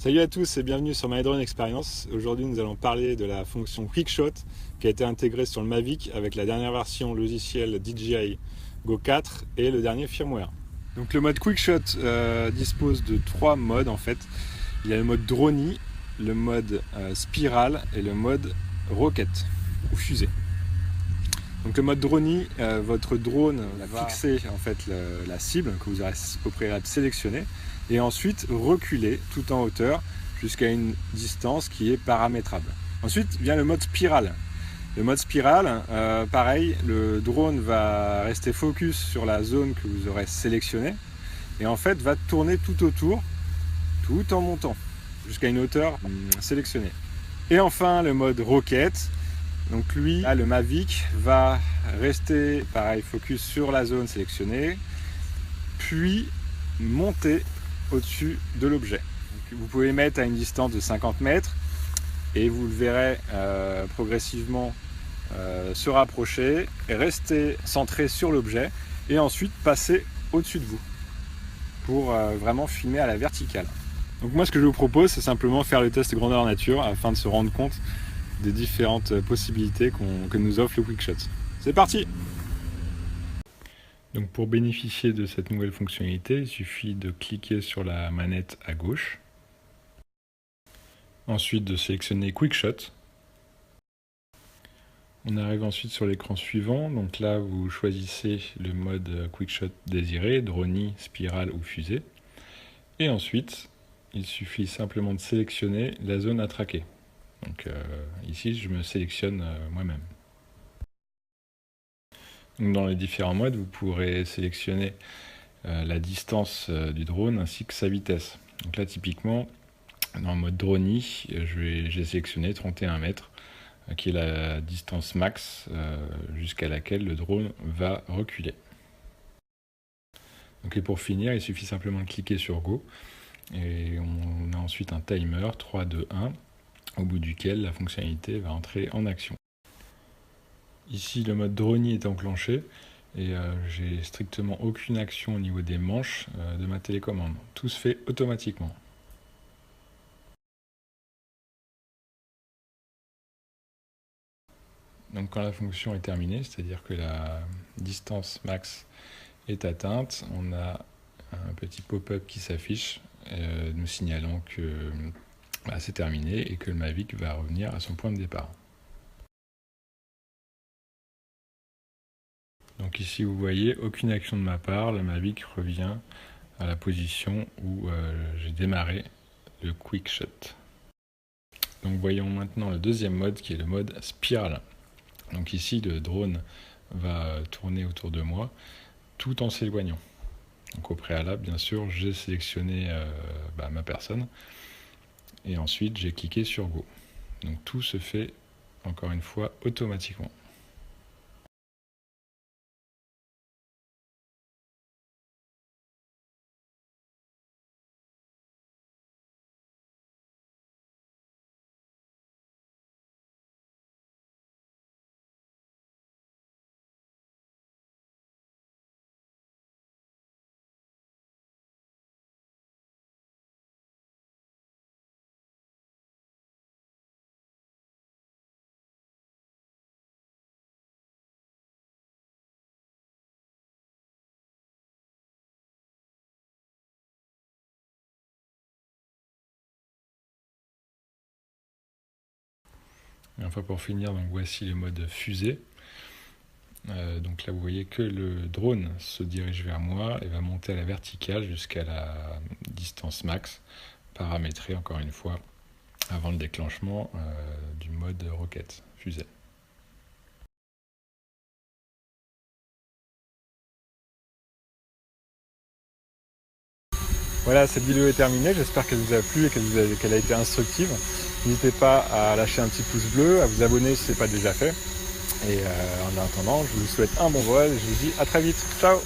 Salut à tous et bienvenue sur My Drone Experience. Aujourd'hui, nous allons parler de la fonction Quickshot qui a été intégrée sur le Mavic avec la dernière version logicielle DJI Go 4 et le dernier firmware. Donc le mode Quickshot dispose de trois modes en fait. Il y a le mode Drone, le mode Spiral et le mode Rocket ou fusée. Donc le mode Drone, votre drone va fixer en fait la cible que vous aurez au préalable sélectionnée et ensuite reculer tout en hauteur jusqu'à une distance qui est paramétrable. Ensuite vient le mode Spiral. Le mode Spiral, pareil, le drone va rester focus sur la zone que vous aurez sélectionnée et en fait va tourner tout autour, tout en montant jusqu'à une hauteur sélectionnée. Et enfin le mode Rocket. Donc lui, là, le Mavic va rester pareil focus sur la zone sélectionnée, puis monter au-dessus de l'objet. Vous pouvez mettre à une distance de 50 mètres et vous le verrez progressivement se rapprocher et rester centré sur l'objet et ensuite passer au-dessus de vous pour vraiment filmer à la verticale. Donc moi ce que je vous propose c'est simplement faire le test grandeur nature afin de se rendre compte des différentes possibilités que nous offre le Quickshot. C'est parti! Donc pour bénéficier de cette nouvelle fonctionnalité, il suffit de cliquer sur la manette à gauche, ensuite de sélectionner Quickshot. On arrive ensuite sur l'écran suivant, donc là vous choisissez le mode Quickshot désiré, Drone, Spiral ou Fusée. Et ensuite, il suffit simplement de sélectionner la zone à traquer. Donc ici, je me sélectionne moi-même. Dans les différents modes, vous pourrez sélectionner la distance du drone ainsi que sa vitesse. Donc là, typiquement, dans le mode Drone, j'ai sélectionné 31 mètres, qui est la distance max jusqu'à laquelle le drone va reculer. Donc, et pour finir, il suffit simplement de cliquer sur Go. Et on a ensuite un timer 3, 2, 1. Au bout duquel la fonctionnalité va entrer en action. Ici, le mode Drone est enclenché et j'ai strictement aucune action au niveau des manches de ma télécommande. Tout se fait automatiquement. Donc quand la fonction est terminée, c'est-à-dire que la distance max est atteinte, on a un petit pop-up qui s'affiche nous signalant que c'est terminé et que le Mavic va revenir à son point de départ. Donc ici vous voyez aucune action de ma part, le Mavic revient à la position où j'ai démarré le Quickshot. Donc voyons maintenant le deuxième mode qui est le mode Spiral. Donc ici le drone va tourner autour de moi tout en s'éloignant. Donc au préalable bien sûr j'ai sélectionné ma personne. Et ensuite, j'ai cliqué sur Go. Donc tout se fait, encore une fois, automatiquement. Et enfin pour finir, donc voici le mode fusée. Donc là vous voyez que le drone se dirige vers moi et va monter à la verticale jusqu'à la distance max, paramétrée encore une fois avant le déclenchement du mode rocket fusée. Voilà, cette vidéo est terminée, j'espère qu'elle vous a plu et qu'elle a été instructive. N'hésitez pas à lâcher un petit pouce bleu, à vous abonner si ce n'est pas déjà fait. Et en attendant, je vous souhaite un bon vol et je vous dis à très vite. Ciao!